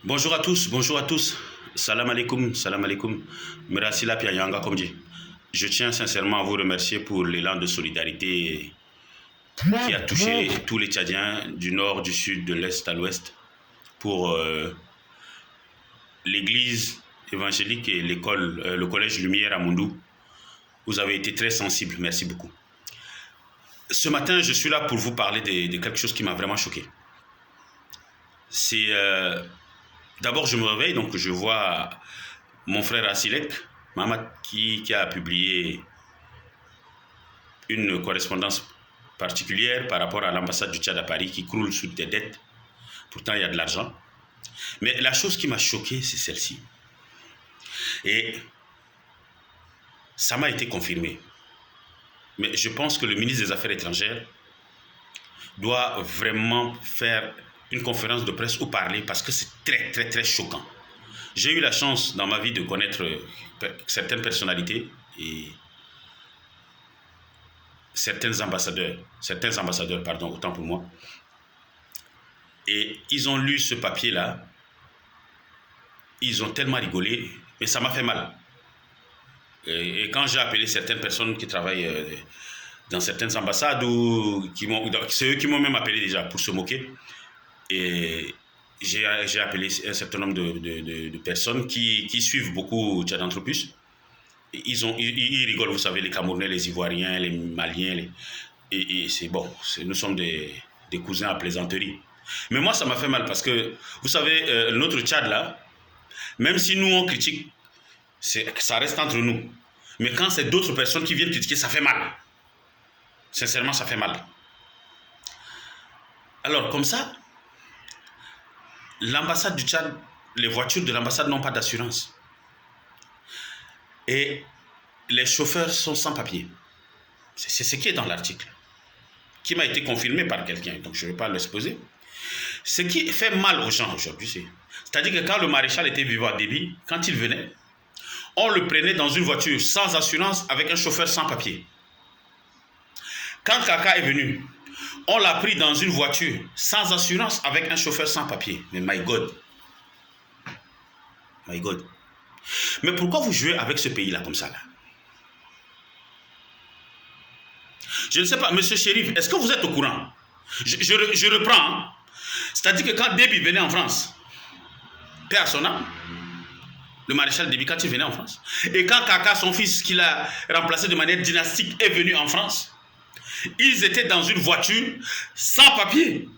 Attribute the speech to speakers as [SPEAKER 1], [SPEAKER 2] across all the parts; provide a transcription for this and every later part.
[SPEAKER 1] Bonjour à tous. Salam alaikum, salam alaikum. Merci la Pianyanga comme dit. Je tiens sincèrement à vous remercier pour l'élan de solidarité qui a touché tous les Tchadiens du nord, du sud, de l'est à l'ouest pour l'église évangélique et l'école, le collège Lumière à Mondou. Vous avez été très sensibles, merci beaucoup. Ce matin, je suis là pour vous parler de quelque chose qui m'a vraiment choqué. C'est d'abord, je me réveille, donc je vois mon frère Asilek, Mahamat, qui a publié une correspondance particulière par rapport à l'ambassade du Tchad à Paris qui croule sous des dettes. Pourtant, il y a de l'argent. Mais la chose qui m'a choqué, c'est celle-ci. Et ça m'a été confirmé. Mais je pense que le ministre des Affaires étrangères doit vraiment faire une conférence de presse ou parler parce que c'est très, très, très choquant. J'ai eu la chance dans ma vie de connaître certaines personnalités et certains ambassadeurs, pardon, autant pour moi. Et ils ont lu ce papier-là, ils ont tellement rigolé, mais ça m'a fait mal. Et quand j'ai appelé certaines personnes qui travaillent dans certaines ambassades, c'est eux qui m'ont même appelé déjà pour se moquer. Et j'ai appelé un certain nombre de personnes qui suivent beaucoup Tchad-Anthropus. Ils rigolent, vous savez, les Camerounais, les Ivoiriens, les Maliens. Et c'est bon, nous sommes des cousins à plaisanterie. Mais moi, ça m'a fait mal parce que, vous savez, notre Tchad là, même si nous on critique, ça reste entre nous. Mais quand c'est d'autres personnes qui viennent critiquer, ça fait mal. Sincèrement, ça fait mal. Alors, comme ça, l'ambassade du Tchad, les voitures de l'ambassade n'ont pas d'assurance. Et les chauffeurs sont sans papier. C'est ce qui est dans l'article, qui m'a été confirmé par quelqu'un, donc je ne vais pas l'exposer. Ce qui fait mal aux gens aujourd'hui, c'est-à-dire que quand le maréchal était vivant à Déby, quand il venait, on le prenait dans une voiture sans assurance avec un chauffeur sans papier. Quand Kaka est venu, on l'a pris dans une voiture sans assurance avec un chauffeur sans papier. Mais my God. My God. Mais pourquoi vous jouez avec ce pays-là comme ça là? Je ne sais pas, monsieur Chérif, est-ce que vous êtes au courant? Je reprends. Hein. C'est-à-dire que quand Déby venait en France, paix à son âme, le maréchal Déby, quand il venait en France, et quand Kaka, son fils, qu'il a remplacé de manière dynastique, est venu en France, ils étaient dans une voiture sans papier,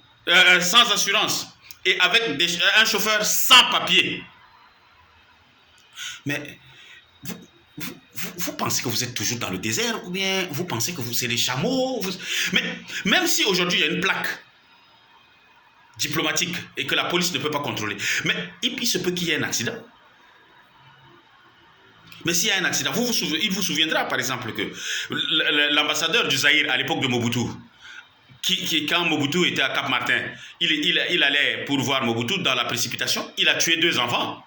[SPEAKER 1] sans assurance, et avec un chauffeur sans papier. Mais vous pensez que vous êtes toujours dans le désert ou bien vous pensez que c'est les chameaux Mais même si aujourd'hui il y a une plaque diplomatique et que la police ne peut pas contrôler, mais il se peut qu'il y ait un accident. Mais s'il y a un accident, il vous souviendra par exemple que l'ambassadeur du Zaïre à l'époque de Mobutu, quand Mobutu était à Cap-Martin, il allait pour voir Mobutu dans la précipitation, il a tué 2 enfants.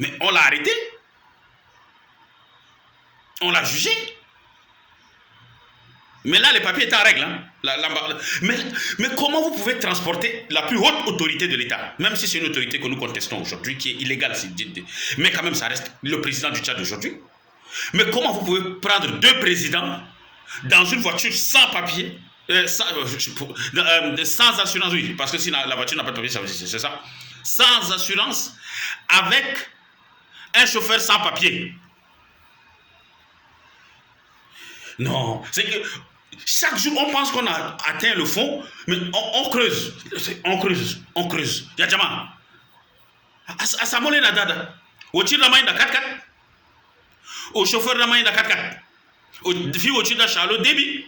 [SPEAKER 1] Mais on l'a arrêté. On l'a jugé. Mais là, les papiers étaient en règle. Hein. Mais comment vous pouvez transporter la plus haute autorité de l'État, même si c'est une autorité que nous contestons aujourd'hui, qui est illégale, mais quand même ça reste le président du Tchad aujourd'hui. Mais comment vous pouvez prendre 2 présidents dans une voiture sans papier, sans assurance, oui, parce que si la voiture n'a pas de papier, c'est ça, sans assurance, avec un chauffeur sans papier? Non, c'est que chaque jour on pense qu'on a atteint le fond, mais on creuse. On creuse. Yadjama. Asamole na dada. Au tir la main de 4x4. Au chauffeur la main de 4x4. Au fille au tir de Chalo Déby.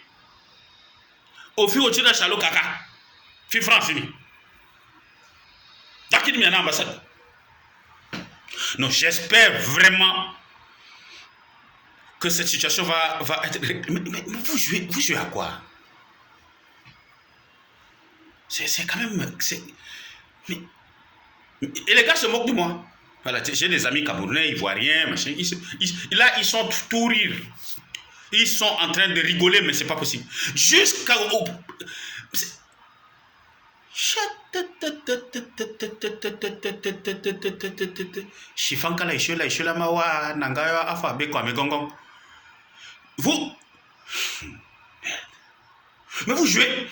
[SPEAKER 1] Au fille au tir de Chalo Kaka. Fille France. Takid mi en ambassade. Non, j'espère vraiment que cette situation va être... Mais vous jouez à quoi? C'est quand même... Et les gars se moquent de moi. Voilà, j'ai des amis camerounais, ivoiriens, machin. Là, ils sont tout rire. Ils sont en train de rigoler, mais c'est pas possible. Jusqu'à... Shifankala Ishola Mawa Nanga Afa Bekwame Gongong. Vous. Mais vous jouez.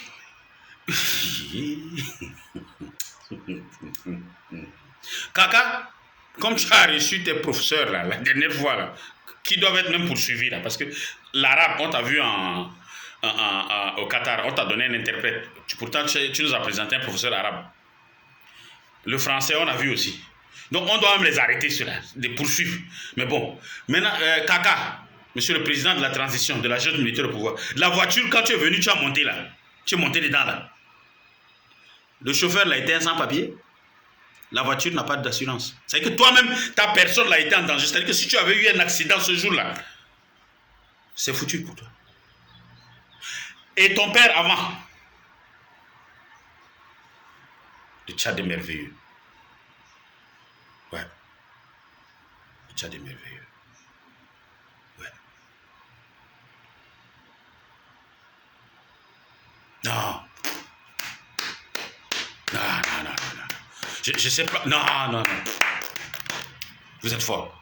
[SPEAKER 1] Kaka, comme tu as reçu tes professeurs là, la dernière fois là, qui doivent être même poursuivis là, parce que l'arabe, on t'a vu au Qatar, on t'a donné un interprète. Pourtant, tu nous as présenté un professeur arabe. Le français, on a vu aussi. Donc, on doit même les arrêter, ceux-là, les poursuivre. Mais bon, maintenant, Kaka, monsieur le président de la transition, de la jeune militaire au pouvoir, la voiture, quand tu es venu, tu as monté là. Tu es monté dedans là. Le chauffeur là était un sans-papier. La voiture n'a pas d'assurance. C'est-à-dire que toi-même, ta personne là été en danger. C'est-à-dire que si tu avais eu un accident ce jour-là, c'est foutu pour toi. Et ton père avant. Le Tchad est merveilleux. Ouais. Le Tchad est merveilleux. Ouais. Non. Non. Je sais pas. Non. Vous êtes fort.